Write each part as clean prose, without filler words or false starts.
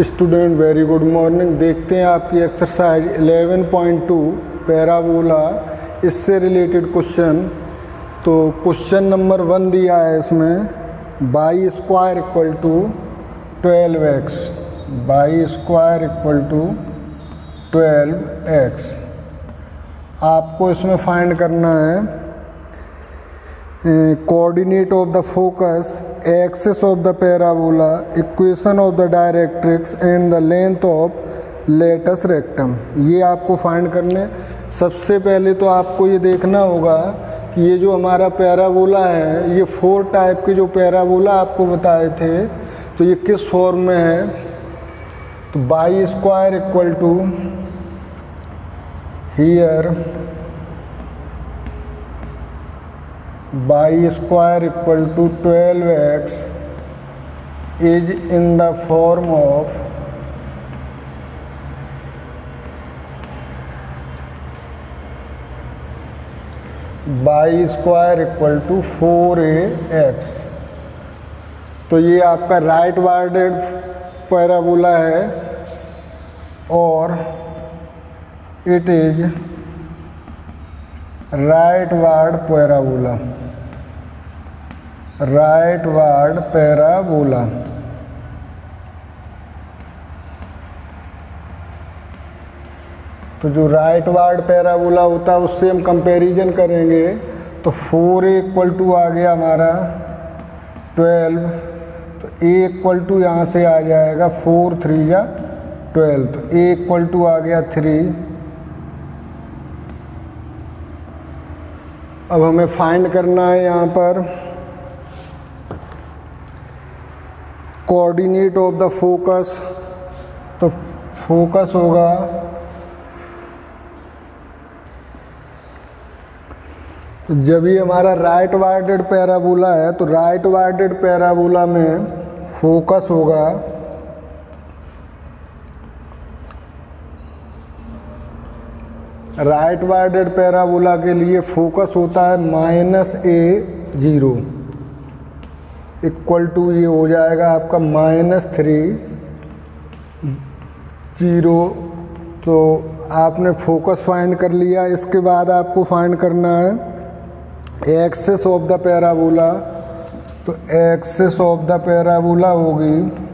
Student very good morning. देखते हैं आपकी एक्सरसाइज 11.2 पैराबोला, इससे रिलेटेड क्वेश्चन। तो क्वेश्चन नंबर 1 दिया है इसमें, y square equal to 12x, y square equal to 12x। आपको इसमें फाइंड करना है coordinate of the focus, axis of the parabola, equation of the directrix and the length of latus rectum. ये आपको find करने। सबसे पहले तो आपको ये देखना होगा कि ये जो हमारा पैराबोला है, ये 4 टाइप के जो पैराबोला आपको बताए थे, तो ये किस फॉर्म में है। तो y square equal to here, y square equal to 12x is in the form of y square equal to 4ax। तो ये आपका राइट वार्डेड पैराबोला है और it is rightward parabola, rightward parabola. तो जो right ward parabola होता है उससे हम कंपैरिजन करेंगे। तो 4a इक्वल टू आ गया हमारा 12, तो a इक्वल टू यहाँ से आ जाएगा 4 3 जा 12, तो a इक्वल टू आ गया 3। अब हमें फाइंड करना है यहाँ पर कोऑर्डिनेट ऑफ द फोकस। तो फोकस होगा तो जब ये हमारा राइट वार्डेड पैराबोला है, तो राइट वार्डेड पैराबोला में फोकस होगा राइट वार्डेड पैराबोला के लिए फोकस होता है -a0 इक्वल टू ये हो जाएगा आपका -3 0। तो आपने फोकस फाइंड कर लिया। इसके बाद आपको फाइंड करना है एक्सिस ऑफ द पैराबोला। तो एक्सिस ऑफ द पैराबोला होगी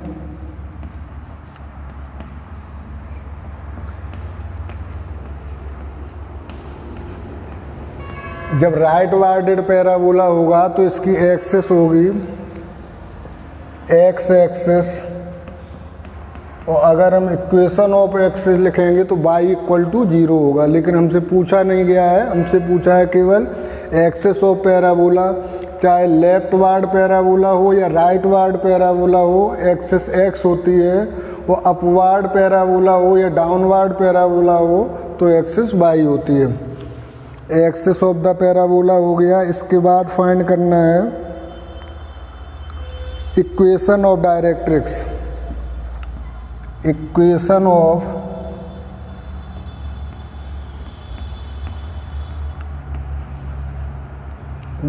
जब राइट वार्डेड पैराबोला होगा तो इसकी एक्सिस होगी एक्स एक्सिस, और अगर हम इक्वेशन ऑफ एक्सिस लिखेंगे तो बाई इक्वल टू 0 होगा। लेकिन हमसे पूछा नहीं गया है, हमसे पूछा है केवल एक्सिस ऑफ पैराबोला। चाहे लेफ्ट वार्ड पैराबोला हो या राइट वार्ड पैराबोला हो, एक्सिस एक्स होती है। वो अपवार्ड पैराबोला हो या डाउनवार्ड पैराबोला हो तो एक्सिस बाई होती है। एक्सिस ऑफ द पैराबोला हो गया। इसके बाद फाइंड करना है equation of directrix, equation of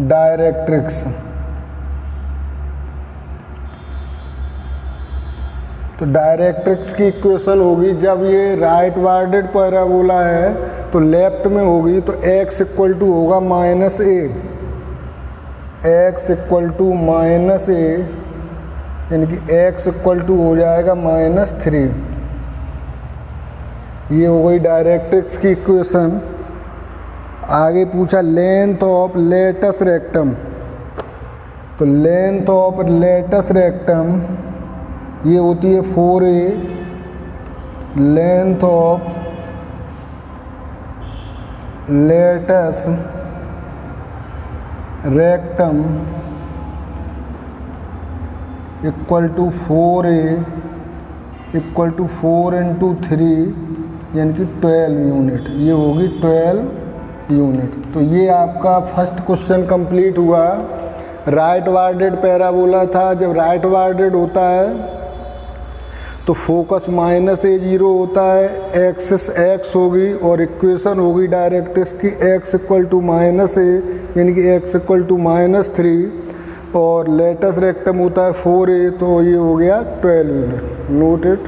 directrix. तो डायरेक्ट्रिक्स की इक्वेशन होगी, जब ये राइट वार्डेड पैराबोला है तो लेफ्ट में होगी, तो x इक्वल टू होगा -a, x equal to -a, यानी कि x इक्वल टू हो जाएगा -3। ये हो गई डायरेक्ट्रिक्स की इक्वेशन। आगे पूछा लेंथ ऑफ लेटस रेक्टम। तो लेंथ ऑफ लेटस रेक्टम ये होती है 4a, length of latus rectum equal to 4a equal to 4 × 3 यानी कि 12 यूनिट। ये होगी 12 यूनिट। तो ये आपका फर्स्ट क्वेश्चन कंप्लीट हुआ। राइट वार्डेड पैराबोला था। जब राइट वार्डेड होता है तो फोकस -a0 होता है, एक्सिस x होगी और इक्वेशन होगी डायरेक्ट्रिक्स की x इक्वल टू -a, यानी कि x इक्वल टू -3, और लेटस रेक्टम होता है 4a, तो ये हो गया 12 unit. Note it.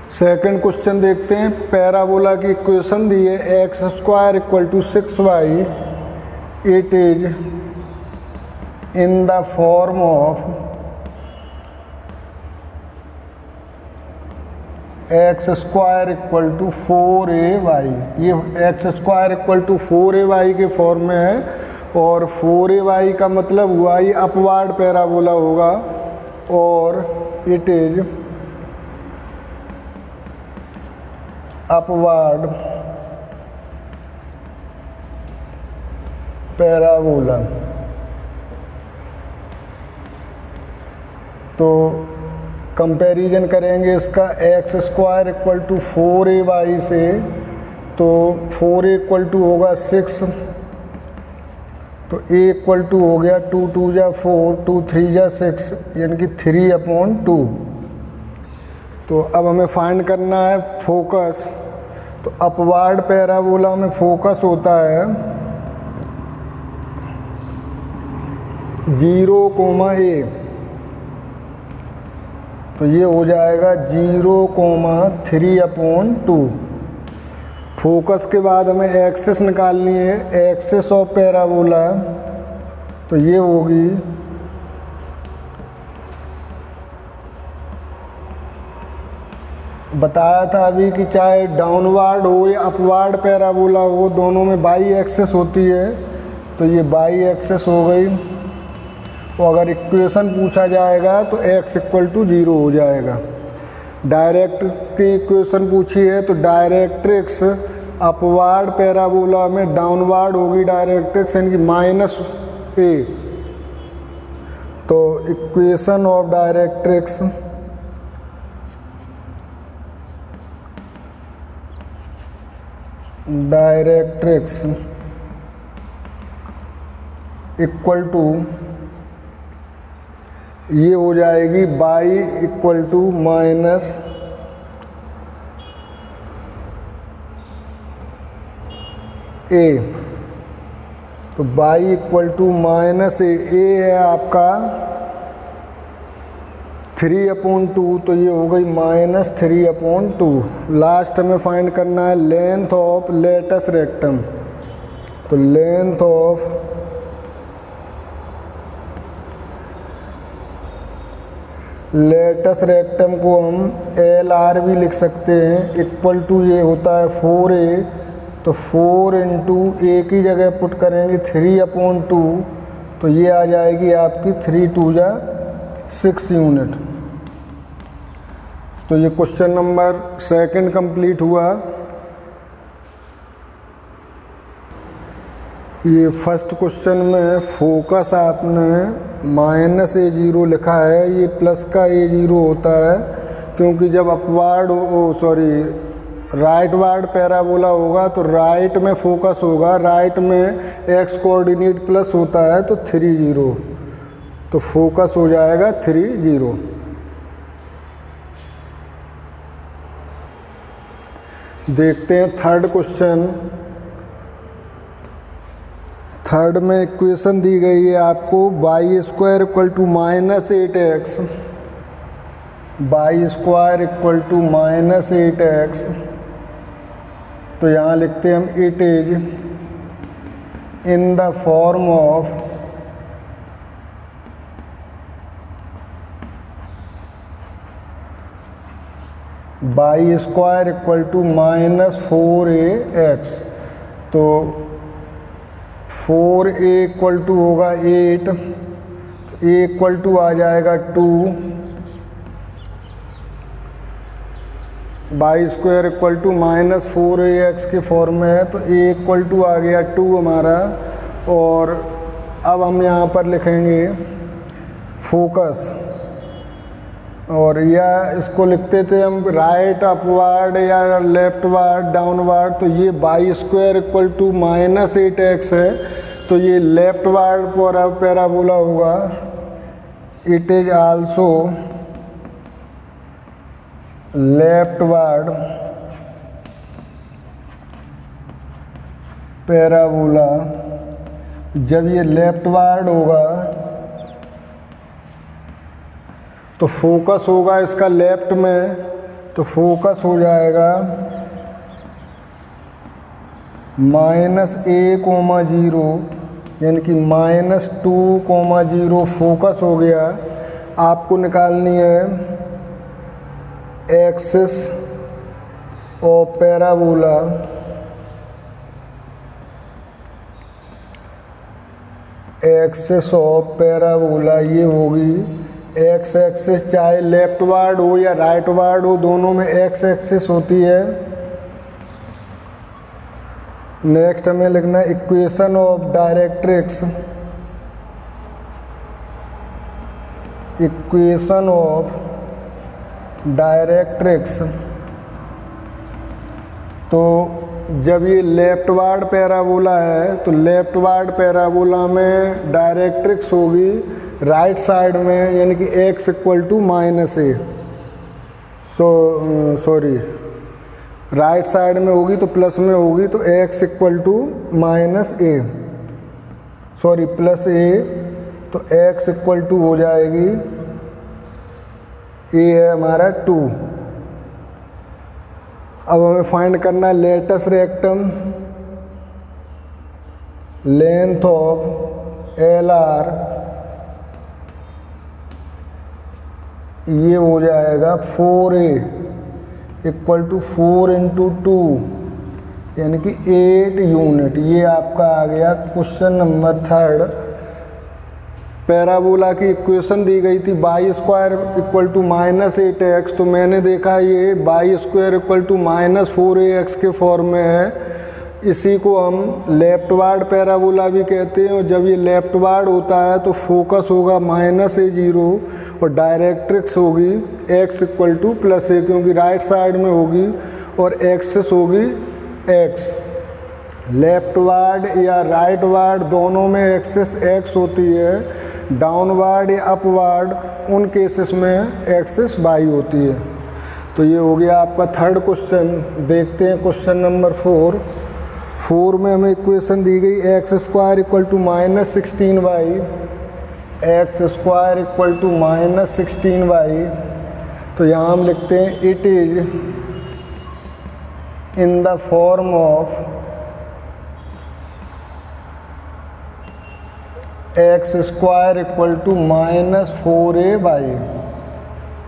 Second question देखते हैं। पैराबोला की इक्वेशन दी है x square equal to 6y, it is in the form of x square equal to 4ay। ये x square equal to 4ay के फॉर्म में है, और 4ay का मतलब हुआ ये अपवार्ड पैराबोला होगा, और इट इज अपवार्ड पैराबोला। तो कंपैरिजन करेंगे इसका x square equal to 4ay से, तो 4a इक्वल टू होगा 6, तो a इक्वल टू हो गया 2 2 जा 4, 2 3 जा 6, यानी कि 3/2। तो अब हमें फाइंड करना है फोकस। तो अपवार्ड पैराबोला में फोकस होता है 0, तो ये हो जाएगा 0,3/2। फोकस के बाद हमें एक्सिस निकालनी है, एक्सिस ऑफ पैराबोला, तो ये होगी बताया था अभी कि चाहे डाउनवार्ड हो या अपवार्ड पैराबोला हो, दोनों में बाई एक्सिस होती है, तो ये बाई एक्सिस हो गई। और अगर इक्वेशन पूछा जाएगा तो x इक्वल टू 0 हो जाएगा। डायरेक्ट की इक्वेशन पूछी है तो डायरेक्ट्रिक्स अपवार्ड पैराबोला में डाउनवार्ड होगी डायरेक्ट्रिक्स, यानी कि -a। तो equation of directrix equal to ये हो जाएगी y equal to minus a। तो y equal to minus a है आपका 3/2, तो ये हो गई -3/2। लास्ट में फाइंड करना है लेंथ ऑफ लेटस रेक्टम। तो लेंथ ऑफ लेटस रेक्टम को हम LR भी लिख सकते हैं, इक्वल टू ये होता है 4a। तो 4 इंटू a की जगह पुट करेंगे 3/2, तो ये आ जाएगी आपकी 3 2 जा 6 यूनिट। तो ये क्वेश्चन नंबर सेकंड कंप्लीट हुआ। ये फर्स्ट क्वेश्चन में फोकस आपने -a0 लिखा है, ये प्लस का a0 होता है, क्योंकि जब अपवार्ड राइटवार्ड पैराबोला होगा तो राइट में फोकस होगा, राइट में x कोऑर्डिनेट प्लस होता है, तो 3 0, तो फोकस हो जाएगा 3 0। देखते हैं थर्ड क्वेश्चन। थर्ड में इक्वेशन दी गई है आपको y² equal to -8x, y² equal to -8x। तो यहाँ लिखते हैं हम it is in the form of y² equal to -4ax। तो 4a इक्वल टू होगा 8, तो a इक्वल टू आ जाएगा 2, y² इक्वल टू -4ax के फॉर्म में है, तो a इक्वल टू आ गया 2 हमारा। और अब हम यहाँ पर लिखेंगे फोकस, और या इसको लिखते थे हम राइट अपवार्ड या लेफ्ट वार्ड डाउनवार्ड। तो ये y² इक्वल टू -8x है, तो ये लेफ्ट वार्ड पैराबोला होगा। It is also left ward parabola. जब ये लेफ्ट वार्ड होगा तो फोकस होगा इसका लेफ्ट में, तो फोकस हो जाएगा -a,0 यानी कि -2,0 फोकस हो गया। आपको निकालनी है axis of parabola, axis of parabola ये होगी एक्स एक्सिस, चाहे लेफ्ट वार्ड हो या राइट वार्ड हो, दोनों में एक्स एक्सिस होती है। नेक्स्ट हमें लिखना है equation of directrix, equation of directrix. तो जब ये लेफ्ट वार्ड पैराबोला है तो लेफ्ट वार्ड पैराबोला में डायरेक्ट्रिक्स होगी राइट साइड में, यानी कि x = सॉरी राइट साइड में होगी तो प्लस में होगी, तो x = -a, sorry plus a, तो x = हो जाएगी a है हमारा 2। अब हमें फाइंड करना है latus rectum, length of LR, ये हो जाएगा 4a = 4 × 2, यानी कि 8 यूनिट। ये आपका आ गया क्वेश्चन नंबर 3। पैराबोला की इक्वेशन दी गई थी y² = -8x, तो मैंने देखा ये y² = -4ax के फॉर्म में है। इसी को हम लेफ्ट वार्ड पैराबोला भी कहते हैं। और जब ये लेफ्ट वार्ड होता है तो फोकस होगा -a0 और डायरेक्ट्रिक्स होगी x = +a, क्योंकि राइट साइड में होगी और एक्सिस होगी x। लेफ्ट वार्ड या राइट वार्ड दोनों में एक्सिस x होती है, डाउनवार्ड या अपवार्ड उन केसेस में एक्सिस y होती है। तो ये हो गया आपका 3rd क्वेश्चन। देखते हैं क्वेश्चन नंबर 4 में हमें इक्वेशन दी गई x² = -16y, x² = -16y। तो यहाँ हम लिखते हैं it is in the form of x² = -4ay।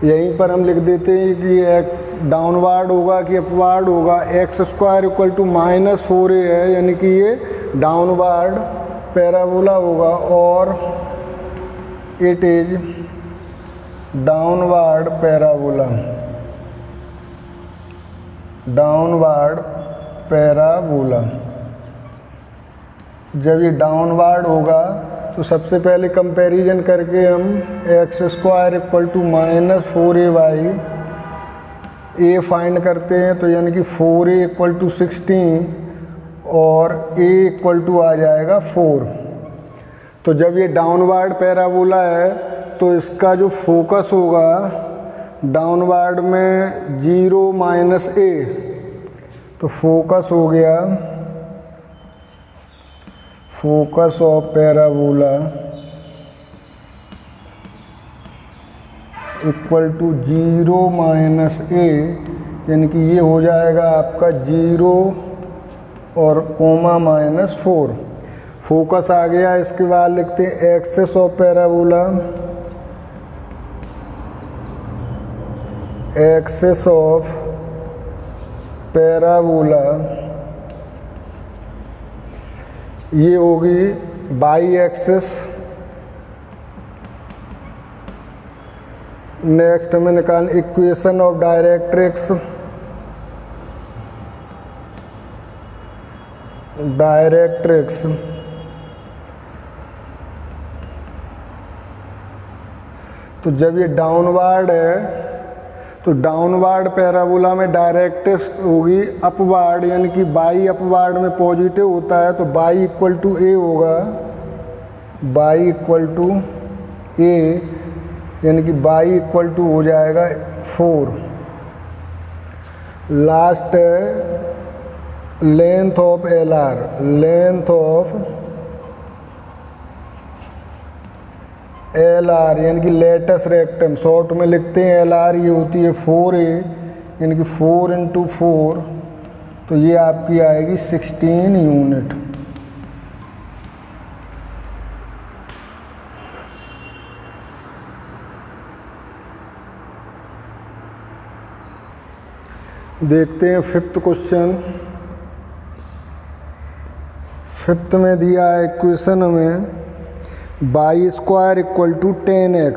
यहीं पर हम लिख देते हैं कि x डाउनवार्ड होगा कि अपवार्ड होगा। x² = -4a है, यानी कि ये डाउनवार्ड पैराबोला होगा, और it is downward parabola, downward parabola. जब ये डाउनवार्ड होगा तो सबसे पहले कंपैरिजन करके हम x² = -4ay a फाइंड करते हैं, तो यानी कि 4a = 16 और a आ जाएगा 4। तो जब ये डाउनवार्ड पैराबोला है तो इसका जो फोकस होगा डाउनवार्ड में 0 - a, तो फोकस हो गया फोकस ऑफ पैराबोला = 0 - a, यानी कि ये हो जाएगा आपका 0 और कोमा -4। फोकस आ गया। इसके बाद लिखते हैं axis of parabola, axis of parabola ये होगी बाई एक्सिस। नेक्स्ट हमें निकाल इक्वेशन ऑफ डायरेक्ट्रिक्स, डायरेक्ट्रिक्स तो जब ये डाउनवार्ड है तो डाउनवार्ड पैराबोला में डायरेक्ट्रिक्स होगी अपवार्ड, यानी कि बाई अपवार्ड में पॉजिटिव होता है, तो बाई = a होगा, बाई = a, यानी कि बाई = हो जाएगा 4। लास्ट है length of LR, length of LR यानी कि लेटस रेक्टम, शॉर्ट में लिखते हैं LR, ये होती है 4a, यानी कि 4 × 4, तो ये आपकी आएगी 16 यूनिट। देखते हैं 5th क्वेश्चन। 5th में दिया है इक्वेशन में y² = 10x,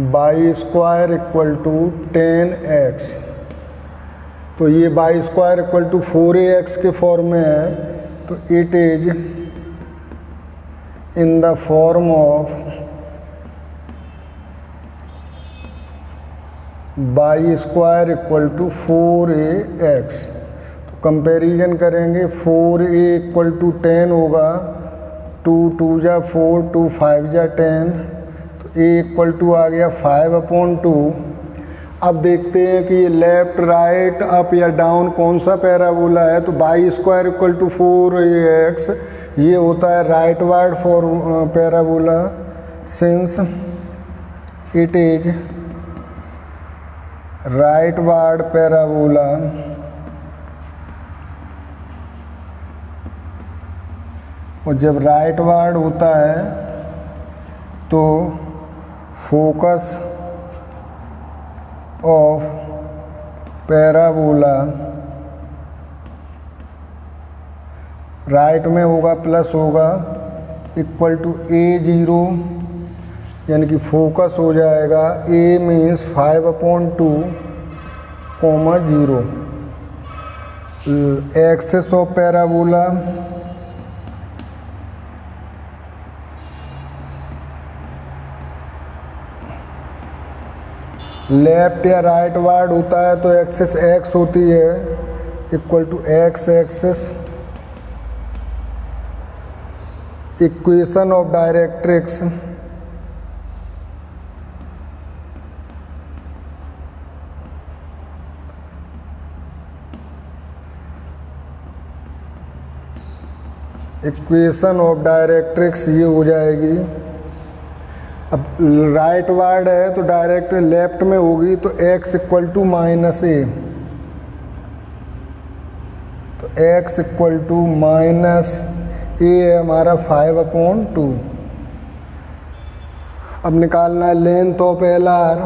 y² = 10x। तो ये y² = 4ax के फॉर्म में है, तो it is in the form of y² = 4ax। तो कंपैरिजन करेंगे, 4a = 10 होगा, 2 × 2 = 4, 2 × 5 = 10, तो a = आ गया 5/2। अब देखते हैं कि ये लेफ्ट, राइट, अप या डाउन कौन सा पैराबोला है। तो y² = 4ax ये होता है right ward for parabola, since it is rightward parabola और जब राइट वार्ड होता है तो फोकस ऑफ पैराबोला राइट में होगा, प्लस होगा, इक्वल टू a0, यानी कि फोकस हो जाएगा a means 5/2, 0। Axis of parabola left या राइट वार्ड होता है तो एक्सिस x होती है, equal to x axis. Equation of directrix ये हो जाएगी। अब राइट वार्ड है तो डायरेक्ट लेफ्ट में होगी, तो x = -a, तो x = -a है हमारा 5/2। अब निकालना है लेंथ ऑफ LR,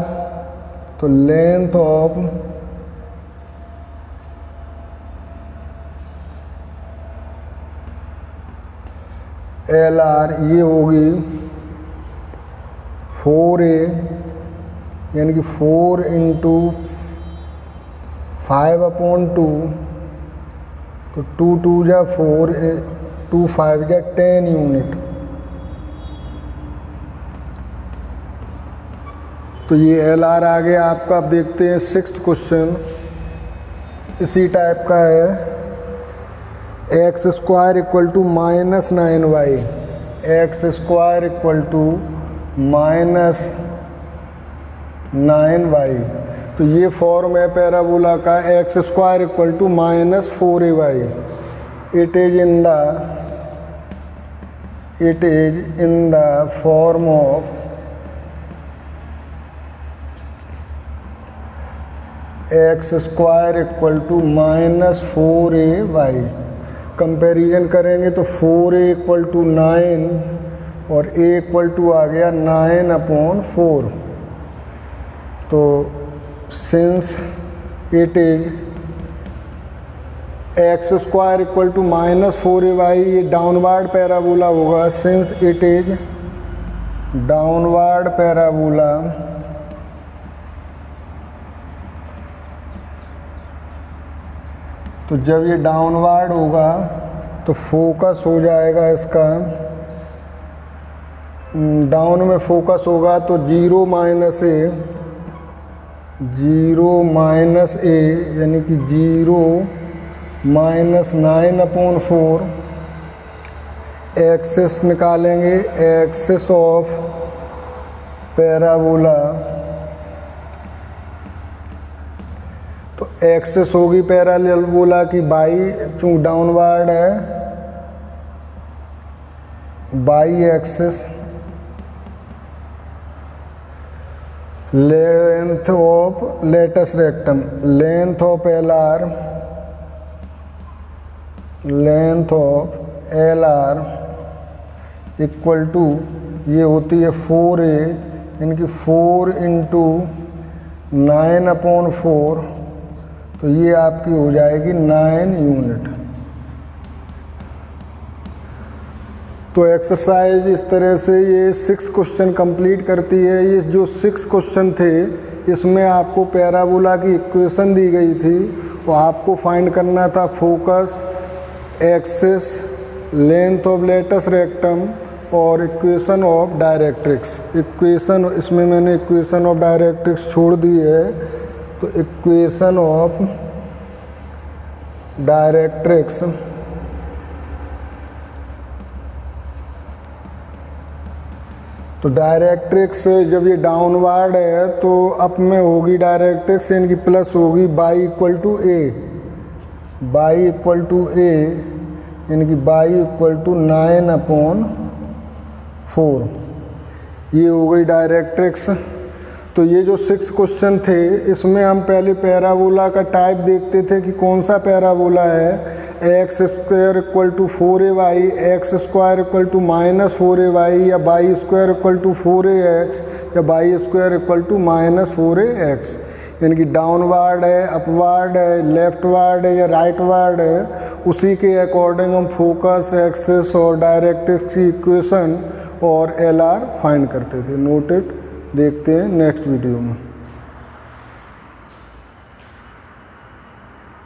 तो लेंथ ऑफ LR ये होगी 4a, यानी कि 4 × 5/2, तो 2 × 2 = 4, 2 × 5 = 10 यूनिट। तो ये LR आ गया आपका। अब देखते हैं 6th क्वेश्चन, इसी टाइप का है। x² = -9y, x² = -9y। तो ये फॉर्म है पैराबोला का, x² = -4ay। It is in the form of x² = -4ay। Comparison करेंगे तो 4a = 9 और a = आ गया 9/4। तो since it is x² = -4ay, ये डाउनवर्ड पैराबोला होगा, since it is downward parabola तो जब ये डाउनवर्ड होगा तो फोकस हो जाएगा इसका, डाउन में फोकस होगा तो 0 - a, यानी कि 0 - 9/4। एक्सिस निकालेंगे, एक्सिस ऑफ पैराबोला, तो एक्सिस होगी पैराबोला की बाई, चूँकि डाउनवर्ड है, y axis. Length of latus rectum, length of L R equal to, ये होती है 4a, यानी कि 4 इंटू 9/4, तो ये आपकी हो जाएगी 9 यूनिट। तो एक्सरसाइज इस तरह से ये 6 क्वेश्चन कंप्लीट करती है। ये जो 6 क्वेश्चन थे इसमें आपको पैराबोला की इक्वेशन दी गई थी और आपको फाइंड करना था focus, axis, length of latus rectum और इक्वेशन ऑफ डायरेक्ट्रिक्स। इक्वेशन, इसमें मैंने इक्वेशन ऑफ डायरेक्ट्रिक्स छोड़ दी है, तो इक्वेशन ऑफ डायरेक्ट्रिक्स तो डायरेक्ट्रिक्स जब ये डाउनवर्ड है तो अप में होगी डायरेक्ट्रिक्स, यानी कि प्लस होगी by equal to A, by equal to A, यानी कि बाई इक्वल टू 9/4, ये हो गई डायरेक्ट्रिक्स। तो ये जो 6 क्वेश्चन थे इसमें हम पहले पैराबोला का टाइप देखते थे कि कौन सा पैराबोला है। X square equal to 4ay, x square equal to -4ay, या Y square equal to 4ax, या Y square equal to -4ax, यानी कि डाउनवर्ड है, अपवर्ड है, लेफ्टवर्ड है या राइटवर्ड है, उसी के अकॉर्डिंग हम फोकस, एक्सिस और डायरेक्ट्रिक्स की इक्वेशन और एल आर फाइंड करते थे। नोटेड, देखते हैं नेक्स्ट वीडियो में।